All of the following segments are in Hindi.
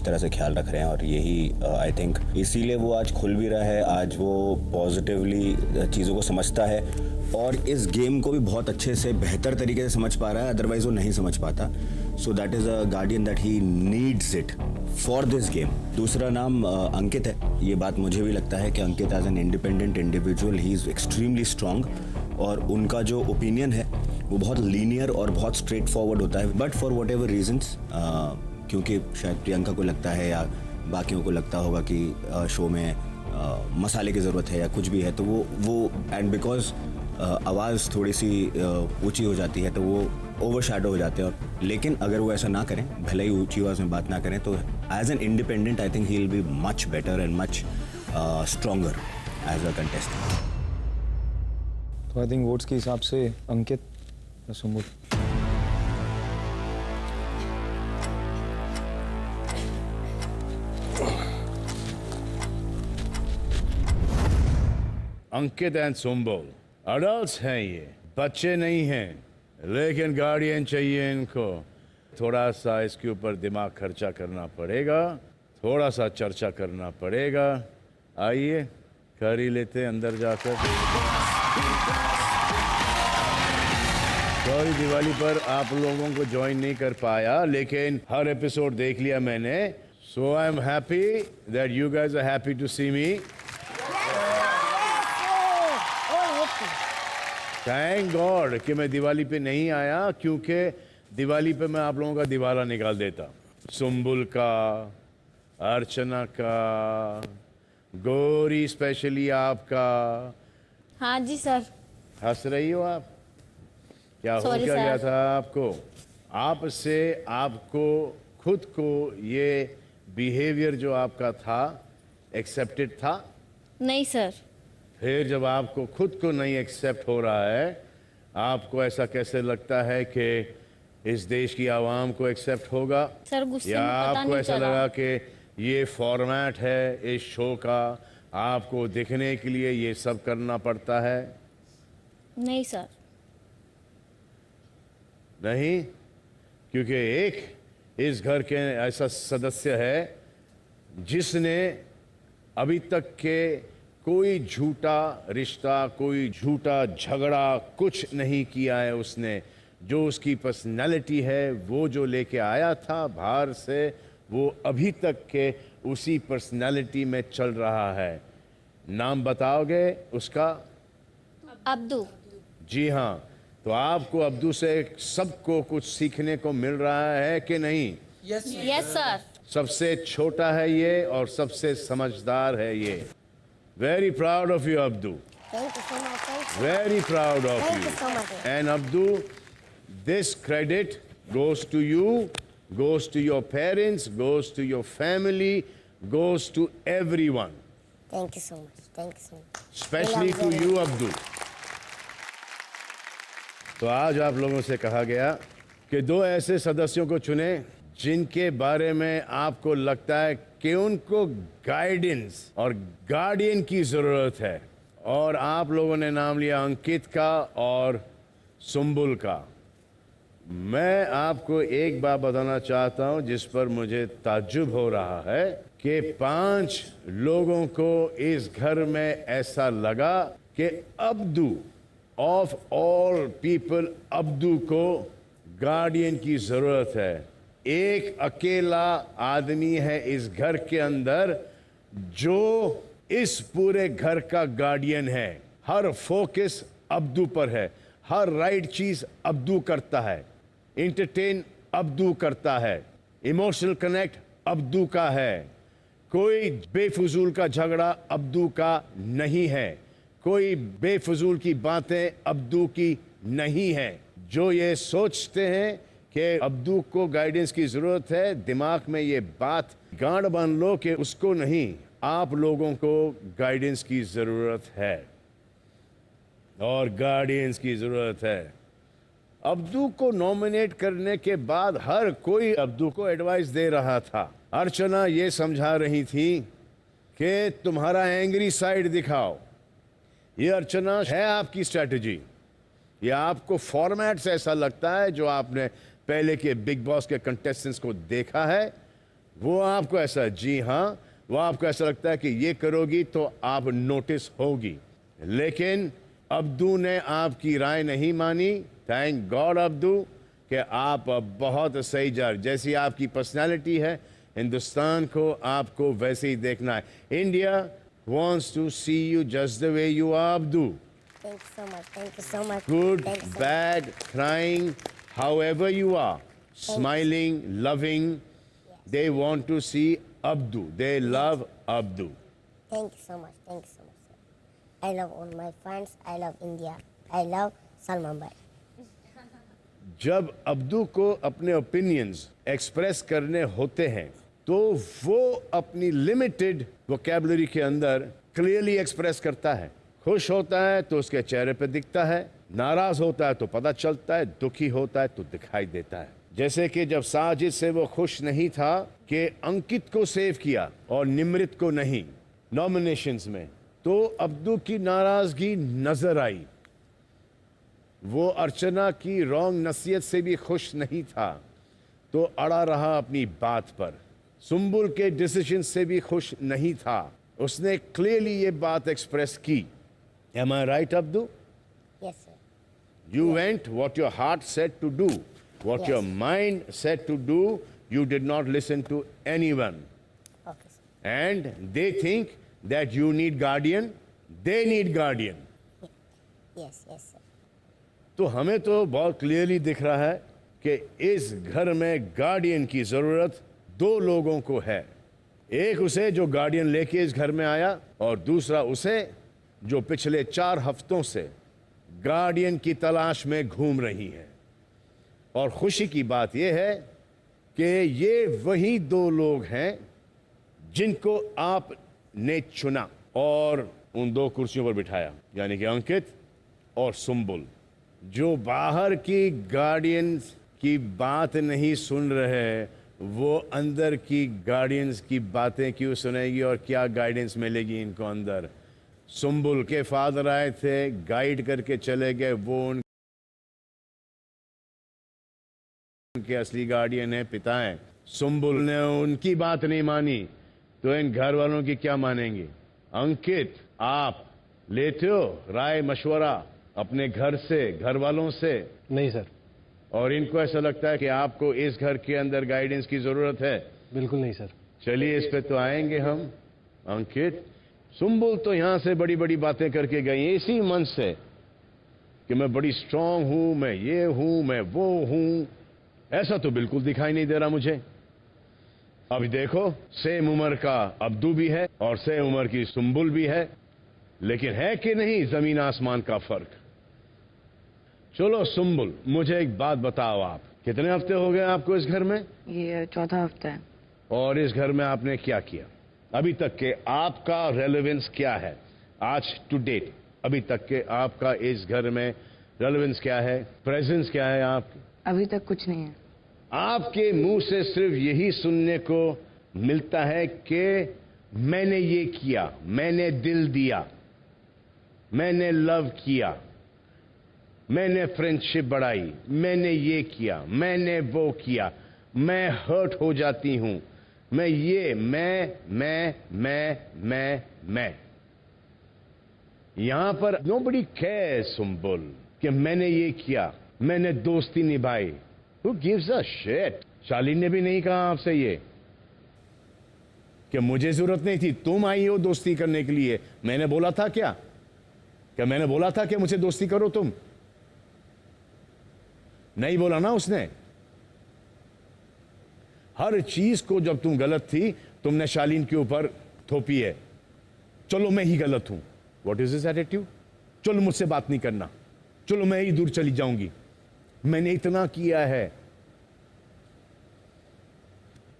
अच्छी तरह से ख्याल रख रहे हैं और यही आई थिंक इसीलिए वो आज खुल भी रहा है, आज वो पॉजिटिवली चीज़ों को समझता है और इस गेम को भी बहुत अच्छे से बेहतर तरीके से समझ पा रहा है, अदरवाइज वो नहीं समझ पाता। So that is a guardian that he needs it for this game. दूसरा नाम अंकित है। ये बात मुझे भी लगता है कि Ankit as an independent individual ही इज़ एक्सट्रीमली स्ट्रॉन्ग और उनका जो ओपिनियन है वो बहुत लीनियर और बहुत स्ट्रेट फॉरवर्ड होता है। But for whatever reasons, क्योंकि शायद प्रियंका को लगता है या बाकियों को लगता होगा कि शो में मसाले की ज़रूरत है या कुछ भी है, तो वो एंड बिकॉज आवाज़ थोड़ी सी ऊंची हो जाती है तो वो ओवर शैडो हो जाते हैं। और लेकिन अगर वो ऐसा ना करें, भले ही ऊंची आवाज़ में बात ना करें, तो as an independent I think he will be much better and much stronger as a contestant. तो आई थिंक वोट्स के हिसाब से अंकित या सुम्बुल। अंकित एंड सुम्बुल अडल्ट्स हैं, ये बच्चे नहीं हैं, लेकिन गार्डियन चाहिए इनको। थोड़ा सा इसके ऊपर दिमाग खर्चा करना पड़ेगा, थोड़ा सा चर्चा करना पड़ेगा। आइए कर ही लेते अंदर जाकर। सॉरी दिवाली पर आप लोगों को ज्वाइन नहीं कर पाया, लेकिन हर एपिसोड देख लिया मैंने। So I am happy that you guys are happy to see me. Thank God कि मैं दिवाली पे नहीं आया, क्योंकि दिवाली पे मैं आप लोगों का दिवाला निकाल देता। सुम्बुल का, अर्चना का, गौरी स्पेशली आपका। हाँ जी सर। हंस रही हो आप? क्या हो क्या गया था आपको? आपसे आपको खुद को ये बिहेवियर जो आपका था एक्सेप्टेड था? नहीं सर। फिर जब आपको खुद को नहीं एक्सेप्ट हो रहा है, आपको ऐसा कैसे लगता है कि इस देश की आवाम को एक्सेप्ट होगा? सर गुस्से या में पता आपको नहीं ऐसा चला। लगा कि ये फॉर्मेट है इस शो का, आपको दिखने के लिए ये सब करना पड़ता है? नहीं सर। नहीं, क्योंकि एक इस घर के ऐसा सदस्य है जिसने अभी तक के कोई झूठा रिश्ता, कोई झूठा झगड़ा कुछ नहीं किया है उसने। जो उसकी पर्सनैलिटी है, वो जो लेके आया था बाहर से, वो अभी तक के उसी पर्सनैलिटी में चल रहा है। नाम बताओगे उसका? अब्दू। जी हाँ, तो आपको अब्दू से सबको कुछ सीखने को मिल रहा है कि नहीं? Yes sir. सबसे छोटा है ये और सबसे समझदार है ये। Very proud of you, Abdu. Thank you so much. Very proud of Thank you. you so much. And Abdu, this credit goes to you, goes to your parents, goes to your family, goes to everyone. Thank you so much. Thank you so much. Especially to you, Abdu. तो आज आप लोगों से कहा गया कि दो ऐसे सदस्यों को चुने जिनके बारे में आपको लगता है कि उनको गाइडेंस और गार्डियन की जरूरत है, और आप लोगों ने नाम लिया अंकित का और सुम्बुल का। मैं आपको एक बात बताना चाहता हूं जिस पर मुझे ताज्जुब हो रहा है कि 5 लोगों को इस घर में ऐसा लगा कि Abdu of all people, Abdu को गार्डियन की जरूरत है। एक अकेला आदमी है इस घर के अंदर जो इस पूरे घर का गार्डियन है। हर फोकस अब्दू पर है, हर राइट चीज अब्दू करता है, इंटरटेन अब्दू करता है, इमोशनल कनेक्ट अब्दू का है। कोई बेफजूल का झगड़ा अब्दू का नहीं है, कोई बेफजूल की बातें अब्दू की नहीं है। जो ये सोचते हैं कि अब्दू को गाइडेंस की जरूरत है, दिमाग में ये बात गांड बांध लो कि उसको नहीं, आप लोगों को गाइडेंस की जरूरत है और गार्डियंस की जरूरत है। अब्दू को नॉमिनेट करने के बाद हर कोई अब्दू को एडवाइस दे रहा था। अर्चना ये समझा रही थी कि तुम्हारा एंग्री साइड दिखाओ। ये अर्चना है आपकी स्ट्रेटजी, ये आपको फॉर्मेट से ऐसा लगता है जो आपने पहले के बिग बॉस के कंटेस्टेंट्स को देखा है, वो आपको ऐसा, जी हाँ, वो आपको ऐसा लगता है कि ये करोगी तो आप नोटिस होगी, लेकिन अब्दू ने आपकी राय नहीं मानी। थैंक गॉड अब्दू कि आप बहुत सही जा रहे, जैसी आपकी पर्सनालिटी है हिंदुस्तान को आपको वैसे ही देखना है। India wants to see you just the way you are, Abdu. Thank you so much. Thank you so much. Good, Thank you so much. bad, crying, however you are, smiling, loving, they want to see Abdu. They love Abdu. Thank you so much. Thank you so much, sir. I love all my friends. I love India. I love Salman Bhai. जब अब्दू को अपने ओपिनियंस एक्सप्रेस करने होते हैं तो वो अपनी लिमिटेड वोकैबुलरी के अंदर क्लियरली एक्सप्रेस करता है। खुश होता है तो उसके चेहरे पे दिखता है, नाराज होता है तो पता चलता है, दुखी होता है तो दिखाई देता है। जैसे कि जब साजिद से वो खुश नहीं था कि अंकित को सेव किया और निमृत को नहीं नॉमिनेशंस में, तो अब्दू की नाराजगी नजर आई। वो अर्चना की रॉन्ग नसीहत से भी खुश नहीं था तो अड़ा रहा अपनी बात पर। सुंबुल के डिसीजन से भी खुश नहीं था, उसने क्लियरली ये बात एक्सप्रेस की। Am I right, Abdu? Yes, sir. You went what your heart said to do, what your Yes. mind said to do. You did not listen to anyone, Okay, sir. and they think that you need guardian. They need guardian. Yes, yes, sir. तो हमें तो बहुत क्लियरली दिख रहा है कि इस घर में गार्डियन की जरूरत दो लोगों को है। एक उसे जो गार्डियन लेके इस घर में आया और दूसरा उसे जो पिछले 4 हफ्तों से गार्डियन की तलाश में घूम रही है। और खुशी की बात यह है कि ये वही 2 लोग हैं जिनको आपने चुना और उन 2 कुर्सियों पर बिठाया, यानी कि अंकित और सुंबुल, जो बाहर की गार्डियंस की बात नहीं सुन रहे, वो अंदर की गार्डियंस की बातें क्यों सुनेगी और क्या गाइडेंस मिलेगी इनको अंदर। सुंबुल के फादर आए थे, गाइड करके चले गए, वो उनके असली गार्डियन है, पिता हैं। सुंबुल ने उनकी बात नहीं मानी तो इन घर वालों की क्या मानेंगे। अंकित, आप लेते हो राय मशवरा अपने घर से, घर वालों से? नहीं सर, और इनको ऐसा लगता है कि आपको इस घर के अंदर गाइडेंस की जरूरत है? बिल्कुल नहीं सर। चलिए इस पे तो आएंगे हम। अंकित, सुंबुल तो यहां से बड़ी बड़ी बातें करके गई इसी मन से कि मैं बड़ी स्ट्रांग हूं, मैं ये हूं, मैं वो हूं। ऐसा तो बिल्कुल दिखाई नहीं दे रहा मुझे। अब देखो, सेम उम्र का अब्दू भी है और सेम उम्र की सुंबुल भी है, लेकिन है कि नहीं जमीन आसमान का फर्क। चलो सुंबुल, मुझे एक बात बताओ, आप कितने हफ्ते हो गए आपको इस घर में? ये 4था हफ्ता है। और इस घर में आपने क्या किया अभी तक के? आपका रेलेवेंस क्या है आज टू डेट? अभी तक के आपका इस घर में रेलेवेंस क्या है, प्रेजेंस क्या है आपकी? अभी तक कुछ नहीं है। आपके मुंह से सिर्फ यही सुनने को मिलता है कि मैंने ये किया, मैंने दिल दिया, मैंने लव किया, मैंने फ्रेंडशिप बढ़ाई, मैंने ये किया, मैंने वो किया, मैं हर्ट हो जाती हूं, मैं ये, मैं। यहां पर नोबडी केयर्स सुंबुल कि मैंने ये किया, मैंने दोस्ती निभाई। Who gives a shit? शालीन ने भी नहीं कहा आपसे ये कि मुझे जरूरत नहीं थी, तुम आई हो दोस्ती करने के लिए। मैंने बोला था क्या मैंने बोला था कि मुझे दोस्ती करो तुम? नहीं बोला ना उसने। हर चीज को जब तुम गलत थी तुमने शालीन के ऊपर थोपी है। चलो मैं ही गलत हूं। What is this attitude? चलो मुझसे बात नहीं करना, चलो मैं ही दूर चली जाऊंगी, मैंने इतना किया है।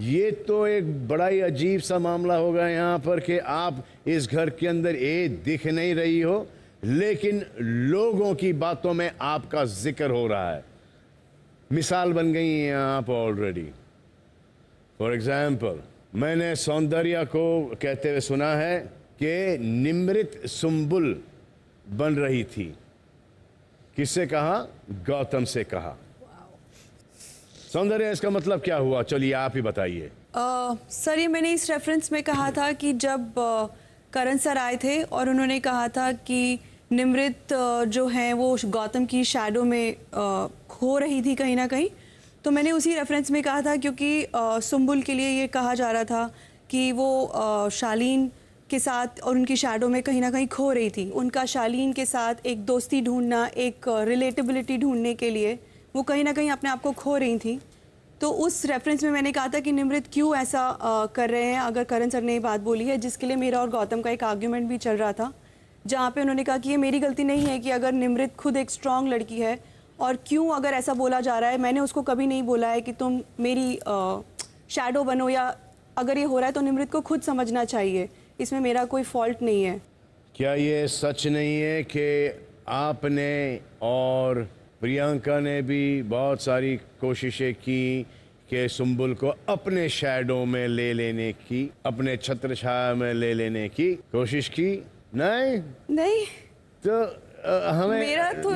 ये तो एक बड़ा ही अजीब सा मामला होगा यहां पर कि आप इस घर के अंदर दिख नहीं रही हो, लेकिन लोगों की बातों में आपका जिक्र हो रहा है। मिसाल बन गई हैं आप ऑलरेडी। फॉर एग्जाम्पल, मैंने सौंदर्या को कहते हुए सुना है कि निमृत सुंबुल बन रही थी। किससे कहा? गौतम से कहा। सौंदर्या, इसका मतलब क्या हुआ? चलिए आप ही बताइए। सर ये मैंने इस रेफरेंस में कहा था कि जब करण सर आए थे और उन्होंने कहा था कि निमृत जो हैं वो गौतम की शैडो में खो रही थी कहीं ना कहीं, तो मैंने उसी रेफरेंस में कहा था क्योंकि सुम्बुल के लिए ये कहा जा रहा था कि वो शालीन के साथ और उनकी शैडो में कहीं ना कहीं खो रही थी। उनका शालीन के साथ एक दोस्ती ढूंढना, एक रिलेटेबिलिटी ढूंढने के लिए वो कहीं ना कहीं अपने आप को खो रही थी। तो उस रेफरेंस में मैंने कहा था कि निमृत क्यों ऐसा कर रहे हैं, अगर करण सर ने ये बात बोली है, जिसके लिए मेरा और गौतम का एक आर्ग्यूमेंट भी चल रहा था, जहाँ पे उन्होंने कहा कि ये मेरी गलती नहीं है कि अगर निमृत खुद एक स्ट्रांग लड़की है और क्यों अगर ऐसा बोला जा रहा है, मैंने उसको कभी नहीं बोला है कि तुम मेरी शैडो बनो, या अगर ये हो रहा है तो निमृत को खुद समझना चाहिए, इसमें मेरा कोई फॉल्ट नहीं है। क्या ये सच नहीं है कि आपने और प्रियंका ने भी बहुत सारी कोशिशें की कि सुम्बुल को अपने शैडो में ले लेने की, अपने छत्र छाया में ले लेने की कोशिश की? नहीं तो हमें मेरा तो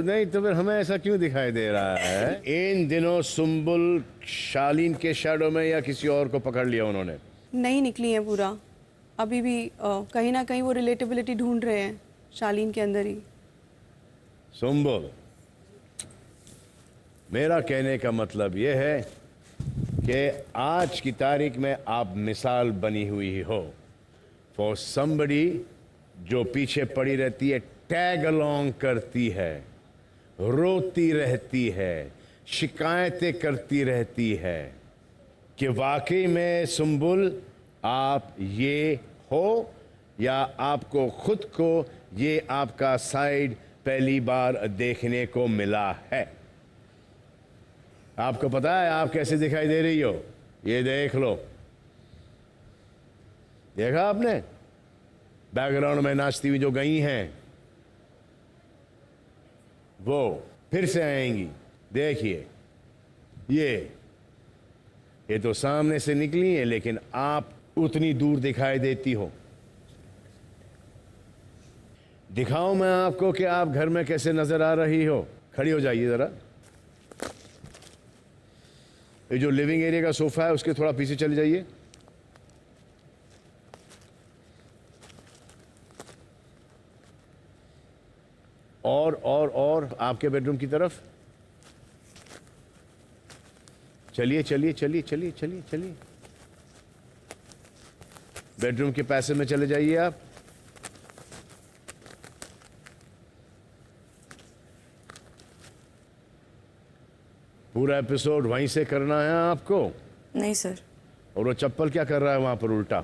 नहीं तो फिर हमें ऐसा क्यों दिखाई दे रहा है? इन दिनों सुम्बुल शालीन के शैडो में या किसी और को पकड़ लिया उन्होंने? नहीं निकली है पूरा, अभी भी कहीं ना कहीं वो रिलेटेबिलिटी ढूंढ रहे हैं शालीन के अंदर ही। सुम्बुल, मेरा कहने का मतलब ये है कि आज की तारीख में आप मिसाल बनी हुई हो फॉर समबडी जो पीछे पड़ी रहती है, टैग अलोंग करती है, रोती रहती है, शिकायतें करती रहती है कि वाकई में सुम्बुल आप ये हो या आपको खुद को ये आपका साइड पहली बार देखने को मिला है। आपको पता है आप कैसे दिखाई दे रही हो? ये देख लो, देखा आपने? बैकग्राउंड में नाचती हुई जो गई हैं वो फिर से आएंगी। देखिए ये तो सामने से निकली है लेकिन आप उतनी दूर दिखाई देती हो। दिखाऊं मैं आपको कि आप घर में कैसे नजर आ रही हो? खड़ी हो जाइए जरा। ये जो लिविंग एरिया का सोफा है उसके थोड़ा पीछे चले जाइए। और आपके बेडरूम की तरफ चलिए चलिए चलिए चलिए चलिए चलिए। बेडरूम के पैसे में चले जाइए आप। पूरा एपिसोड वहीं से करना है आपको? नहीं सर। और वो चप्पल क्या कर रहा है वहां पर उल्टा?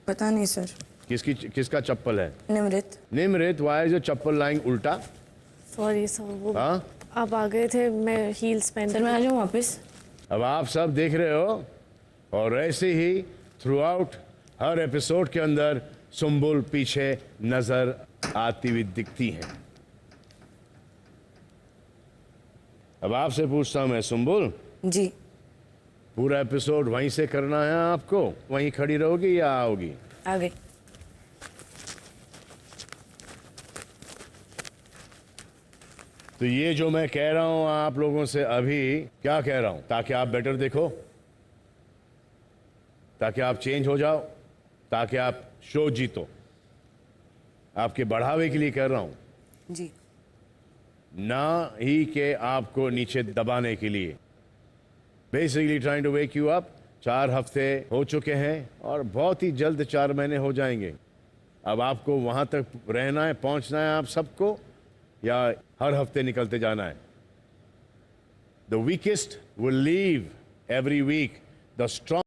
पता नहीं सर। किसका चप्पल है? निमृत। वाई जो चप्पल लाइंग उल्टा? सॉरी सर, वो हाँ, आप आ गए थे, मैं हील्स पहन। सर मैं आ जाऊँ वापस? अब आप सब देख रहे हो और ऐसे ही थ्रू आउट हर एपिसोड के अंदर सुम्बुल पीछे नजर आती हुई दिखती हैं। अब आपसे पूछता हूं मैं, सुम्बुल जी। पूरा एपिसोड वहीं से करना है आपको? वहीं खड़ी रहोगी या आओगी? आ गई। तो ये जो मैं कह रहा हूं आप लोगों से अभी, क्या कह रहा हूं? ताकि आप बेटर देखो, ताकि आप चेंज हो जाओ, ताकि आप शो जीतो, आपके बढ़ावे के लिए कर रहा हूं, जी। ना ही कि आपको नीचे दबाने के लिए। Basically trying to wake you up. 4 हफ्ते हो चुके हैं और बहुत ही जल्द 4 महीने हो जाएंगे। अब आपको वहां तक रहना है, पहुंचना है आप सबको, या हर हफ्ते निकलते जाना है? The weakest will leave every week, the strong